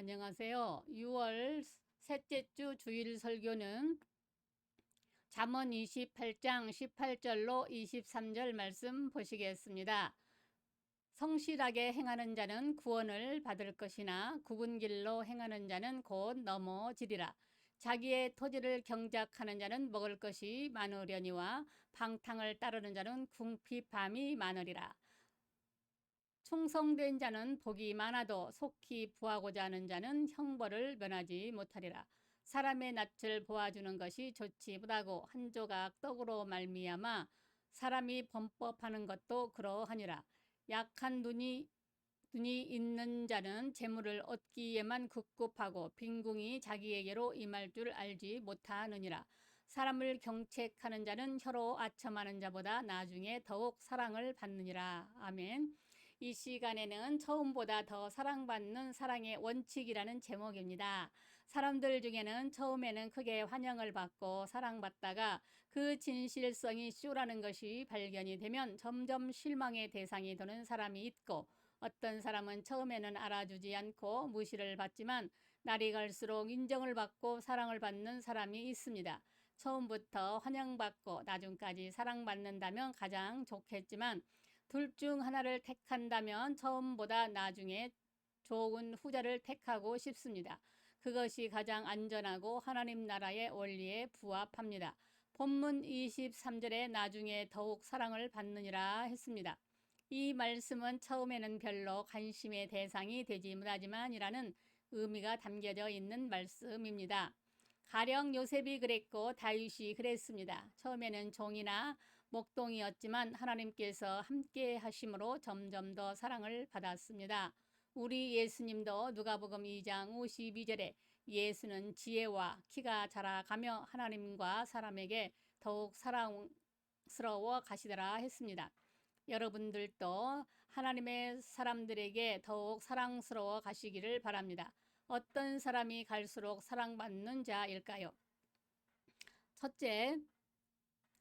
안녕하세요. 6월 셋째 주 주일 설교는 잠언 28장 18절로 23절 말씀 보시겠습니다. 성실하게 행하는 자는 구원을 받을 것이나 굽은 길로 행하는 자는 곧 넘어지리라. 자기의 토지를 경작하는 자는 먹을 것이 많으려니와 방탕을 따르는 자는 궁핍함이 많으리라. 충성된 자는 복이 많아도 속히 부하고자 하는 자는 형벌을 면하지 못하리라. 사람의 낯을 보아주는 것이 좋지 못하고 한 조각 떡으로 말미암아 사람이 범법하는 것도 그러하니라. 약한 눈이 있는 자는 재물을 얻기에만 급급하고 빈궁이 자기에게로 임할 줄 알지 못하느니라. 사람을 경책하는 자는 혀로 아첨하는 자보다 나중에 더욱 사랑을 받느니라. 아멘. 이 시간에는 처음보다 더 사랑받는 사랑의 원칙이라는 제목입니다. 사람들 중에는 처음에는 크게 환영을 받고 사랑받다가 그 진실성이 쇼라는 것이 발견이 되면 점점 실망의 대상이 되는 사람이 있고, 어떤 사람은 처음에는 알아주지 않고 무시를 받지만 날이 갈수록 인정을 받고 사랑을 받는 사람이 있습니다. 처음부터 환영받고 나중까지 사랑받는다면 가장 좋겠지만 둘 중 하나를 택한다면 처음보다 나중에 좋은 후자를 택하고 싶습니다. 그것이 가장 안전하고 하나님 나라의 원리에 부합합니다. 본문 23절에 나중에 더욱 사랑을 받느니라 했습니다. 이 말씀은 처음에는 별로 관심의 대상이 되지 못하지만이라는 의미가 담겨져 있는 말씀입니다. 가령 요셉이 그랬고 다윗이 그랬습니다. 처음에는 종이나 목동이었지만 하나님께서 함께 하심으로 점점 더 사랑을 받았습니다. 우리 예수님도 누가복음 2장 52절에 예수는 지혜와 키가 자라가며 하나님과 사람에게 더욱 사랑스러워 가시더라 했습니다. 여러분들도 하나님의 사람들에게 더욱 사랑스러워 가시기를 바랍니다. 어떤 사람이 갈수록 사랑받는 자일까요? 첫째,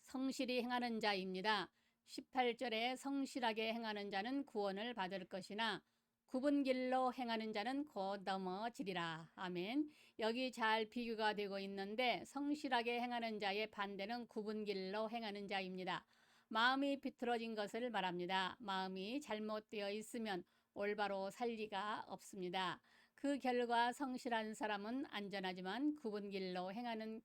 성실히 행하는 자입니다. 18절에 성실하게 행하는 자는 구원을 받을 것이나 굽은 길로 행하는 자는 곧 넘어지리라. 아멘. 여기 잘 비교가 되고 있는데 성실하게 행하는 자의 반대는 굽은 길로 행하는 자입니다. 마음이 비틀어진 것을 말합니다. 마음이 잘못되어 있으면 올바로 살 리가 없습니다. 그 결과 성실한 사람은 안전하지만 굽은 길로 행하면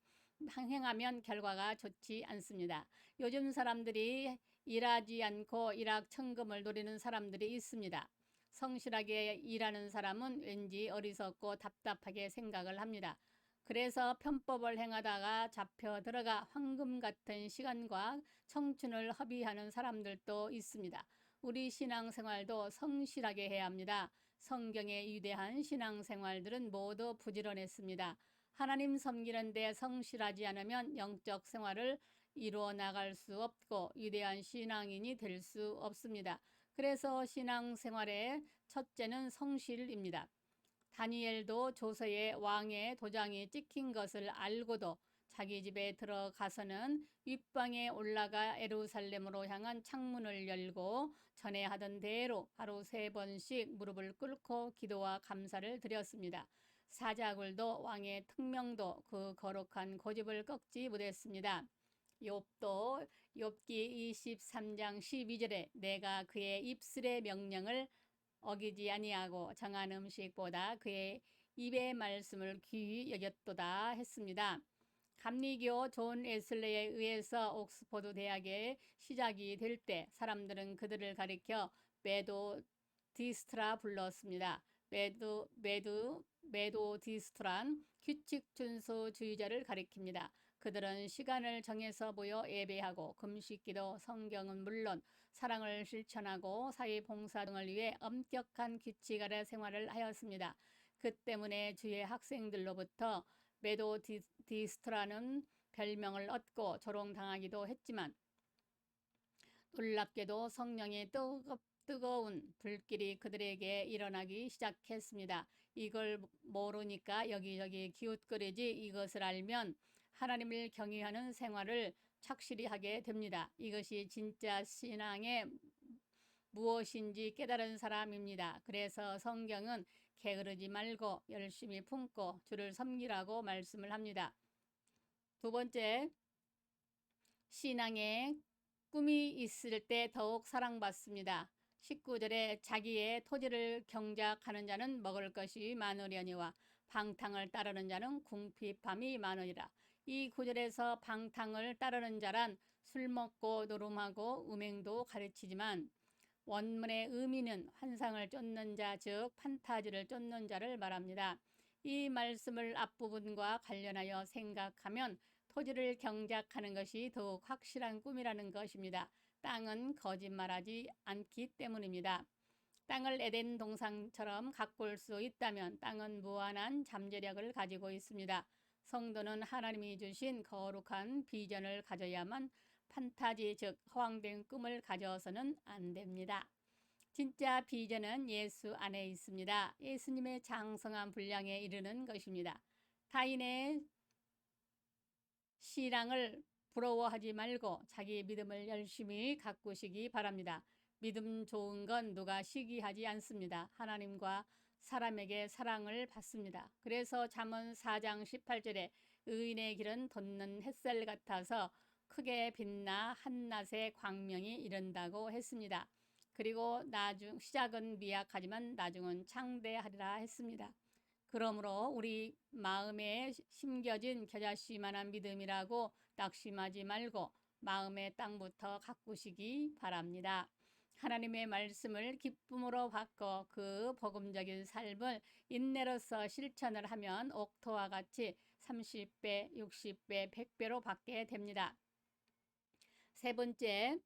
결과가 좋지 않습니다. 요즘 사람들이 일하지 않고 일확천금을 노리는 사람들이 있습니다. 성실하게 일하는 사람은 왠지 어리석고 답답하게 생각을 합니다. 그래서 편법을 행하다가 잡혀 들어가 황금 같은 시간과 청춘을 허비하는 사람들도 있습니다. 우리 신앙생활도 성실하게 해야 합니다. 성경의 위대한 신앙생활들은 모두 부지런했습니다. 하나님 섬기는데 성실하지 않으면 영적 생활을 이루어 나갈 수 없고 위대한 신앙인이 될 수 없습니다. 그래서 신앙생활의 첫째는 성실입니다. 다니엘도 조서에 왕의 도장이 찍힌 것을 알고도 자기 집에 들어가서는 윗방에 올라가 예루살렘으로 향한 창문을 열고 전에 하던 대로 하루 3번씩 무릎을 꿇고 기도와 감사를 드렸습니다. 사자굴도 왕의 특명도 그 거룩한 고집을 꺾지 못했습니다. 욥도 욥기 23장 12절에 내가 그의 입술의 명령을 어기지 아니하고 정한 음식보다 그의 입의 말씀을 귀히 여겼도다 했습니다. 감리교 존 웨슬레에 의해서 옥스퍼드 대학의 시작이 될 때 사람들은 그들을 가리켜 메도디스트라 불렀습니다. 메도디스트란 규칙 준수주의자를 가리킵니다. 그들은 시간을 정해서 모여 예배하고 금식기도, 성경은 물론 사랑을 실천하고 사회봉사 등을 위해 엄격한 규칙 아래 생활을 하였습니다. 그 때문에 주의 학생들로부터 메도디스트라는 별명을 얻고 조롱당하기도 했지만 놀랍게도 성령의 뜨거운 불길이 그들에게 일어나기 시작했습니다. 이걸 모르니까 여기저기 기웃거리지 이것을 알면 하나님을 경외하는 생활을 착실히 하게 됩니다. 이것이 진짜 신앙의 무엇인지 깨달은 사람입니다. 그래서 성경은 게으르지 말고 열심히 품고 주를 섬기라고 말씀을 합니다. 두 번째, 신앙에 꿈이 있을 때 더욱 사랑받습니다. 19절에 자기의 토지를 경작하는 자는 먹을 것이 많으려니와 방탕을 따르는 자는 궁핍함이 많으리라. 이 구절에서 방탕을 따르는 자란 술 먹고 노름하고 음행도 가르치지만 원문의 의미는 환상을 쫓는 자, 즉 판타지를 쫓는 자를 말합니다. 이 말씀을 앞부분과 관련하여 생각하면 토지를 경작하는 것이 더욱 확실한 꿈이라는 것입니다. 땅은 거짓말하지 않기 때문입니다. 땅을 에덴 동산처럼 가꿀 수 있다면 땅은 무한한 잠재력을 가지고 있습니다. 성도는 하나님이 주신 거룩한 비전을 가져야만 판타지, 즉 허황된 꿈을 가져서는 안 됩니다. 진짜 비전은 예수 안에 있습니다. 예수님의 장성한 분량에 이르는 것입니다. 타인의 신앙을 부러워하지 말고 자기 믿음을 열심히 가꾸시기 바랍니다. 믿음 좋은 건 누가 시기하지 않습니다. 하나님과 사람에게 사랑을 받습니다. 그래서 잠언 4장 18절에 의인의 길은 돋는 햇살 같아서 크게 빛나 한낮의 광명이 이른다고 했습니다. 그리고 시작은 미약하지만 나중은 창대하리라 했습니다. 그러므로 우리 마음에 심겨진 겨자씨만한 믿음이라고 낙심하지 말고 마음의 땅부터 가꾸시기 바랍니다. 하나님의 말씀을 기쁨으로 받고 그 복음적인 삶을 인내로서 실천을 하면 옥토와 같이 30배, 60배, 100배로 받게 됩니다. 세 번째,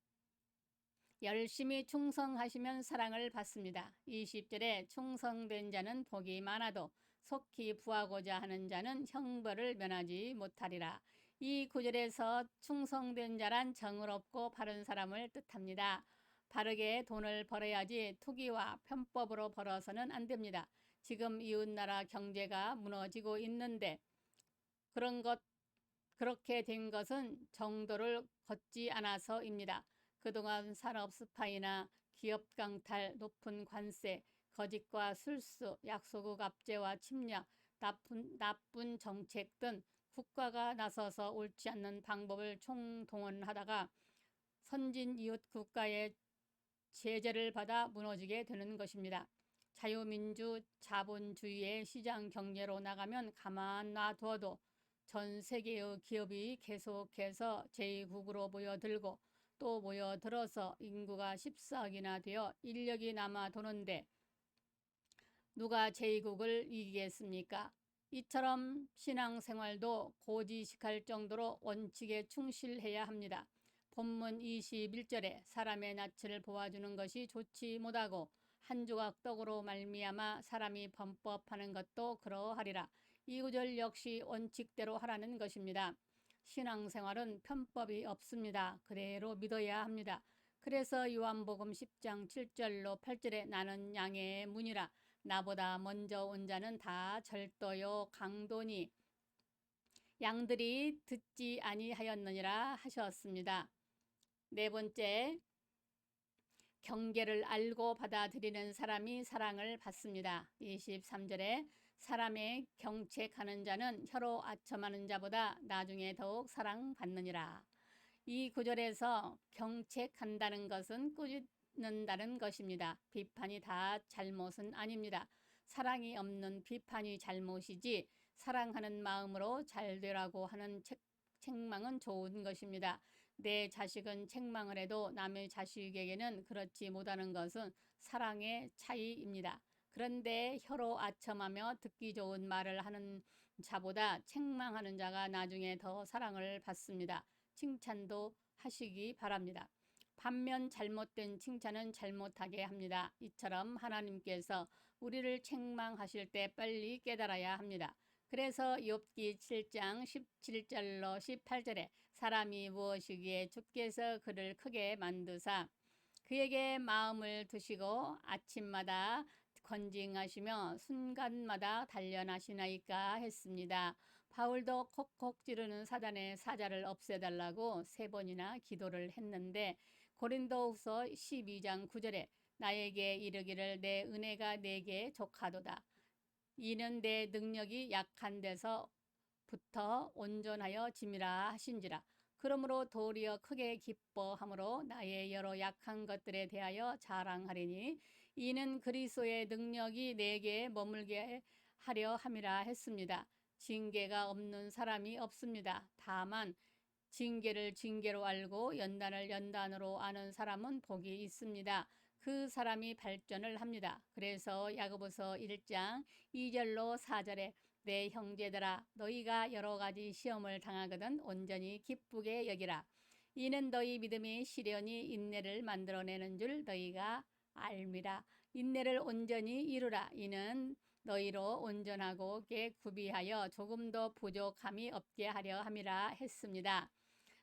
열심히 충성하시면 사랑을 받습니다. 20절에 충성된 자는 복이 많아도 속히 부하고자 하는 자는 형벌을 면하지 못하리라. 이 구절에서 충성된 자란 정의롭고 바른 사람을 뜻합니다. 바르게 돈을 벌어야지 투기와 편법으로 벌어서는 안 됩니다. 지금 이웃나라 경제가 무너지고 있는데 그렇게 된 것은 정도를 걷지 않아서입니다. 그동안 산업 스파이나 기업 강탈, 높은 관세, 거짓과 술수, 약소국 압제와 침략, 나쁜 정책 등 국가가 나서서 옳지 않는 방법을 총동원하다가 선진 이웃 국가의 제재를 받아 무너지게 되는 것입니다. 자유민주 자본주의의 시장 경제로 나가면 가만 놔두어도 전 세계의 기업이 계속해서 제2국으로 모여들고 또 모여들어서 인구가 14억이나 되어 인력이 남아 도는데 누가 제2국을 이기겠습니까? 이처럼 신앙생활도 고지식할 정도로 원칙에 충실해야 합니다. 본문 21절에 사람의 낯을 보아주는 것이 좋지 못하고 한 조각 떡으로 말미암아 사람이 범법하는 것도 그러하리라. 이 구절 역시 원칙대로 하라는 것입니다. 신앙생활은 편법이 없습니다. 그대로 믿어야 합니다. 그래서 요한복음 10장 7절로 8절에 나는 양의 문이라 나보다 먼저 온 자는 다 절도요 강도니 양들이 듣지 아니하였느니라 하셨습니다. 네 번째, 경계를 알고 받아들이는 사람이 사랑을 받습니다. 23절에 사람의 경책하는 자는 혀로 아첨하는 자보다 나중에 더욱 사랑받느니라. 이 구절에서 경책한다는 것은 꾸짖는다는 것입니다. 비판이 다 잘못은 아닙니다. 사랑이 없는 비판이 잘못이지 사랑하는 마음으로 잘 되라고 하는 책망은 좋은 것입니다. 내 자식은 책망을 해도 남의 자식에게는 그렇지 못하는 것은 사랑의 차이입니다. 그런데 혀로 아첨하며 듣기 좋은 말을 하는 자보다 책망하는 자가 나중에 더 사랑을 받습니다. 칭찬도 하시기 바랍니다. 반면 잘못된 칭찬은 잘못하게 합니다. 이처럼 하나님께서 우리를 책망하실 때 빨리 깨달아야 합니다. 그래서 욥기 7장 17절로 18절에 사람이 무엇이기에 주께서 그를 크게 만드사 그에게 마음을 두시고 아침마다 건징하시며 순간마다 단련하시나이까 했습니다. 바울도 콕콕 찌르는 사단의 사자를 없애달라고 3번이나 기도를 했는데 고린도후서 12장 9절에 나에게 이르기를 내 은혜가 내게 족하도다. 이는 내 능력이 약한 데서부터 온전하여 짐이라 하신지라. 그러므로 도리어 크게 기뻐함으로 나의 여러 약한 것들에 대하여 자랑하리니 이는 그리스도의 능력이 내게 머물게 하려 함이라 했습니다. 징계가 없는 사람이 없습니다. 다만 징계를 징계로 알고 연단을 연단으로 아는 사람은 복이 있습니다. 그 사람이 발전을 합니다. 그래서 야고보서 1장 2절로 4절에 내 형제들아 너희가 여러 가지 시험을 당하거든 온전히 기쁘게 여기라. 이는 너희 믿음이 시련이 인내를 만들어내는 줄 너희가 알미라. 인내를 온전히 이루라. 이는 너희로 온전하고 구비하여 조금도 부족함이 없게 하려 함이라 했습니다.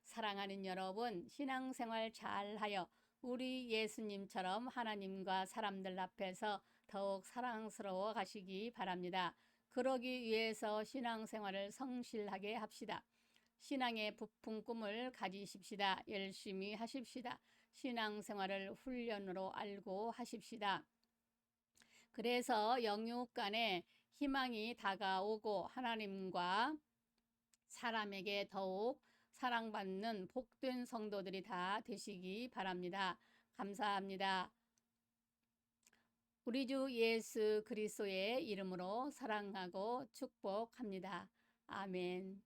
사랑하는 여러분, 신앙생활 잘하여 우리 예수님처럼 하나님과 사람들 앞에서 더욱 사랑스러워 가시기 바랍니다. 그러기 위해서 신앙생활을 성실하게 합시다. 신앙의 부푼 꿈을 가지십시다. 열심히 하십시다. 신앙생활을 훈련으로 알고 하십시다. 그래서 영육 간에 희망이 다가오고 하나님과 사람에게 더욱 사랑받는 복된 성도들이 다 되시기 바랍니다. 감사합니다. 우리 주 예수 그리스도의 이름으로 사랑하고 축복합니다. 아멘.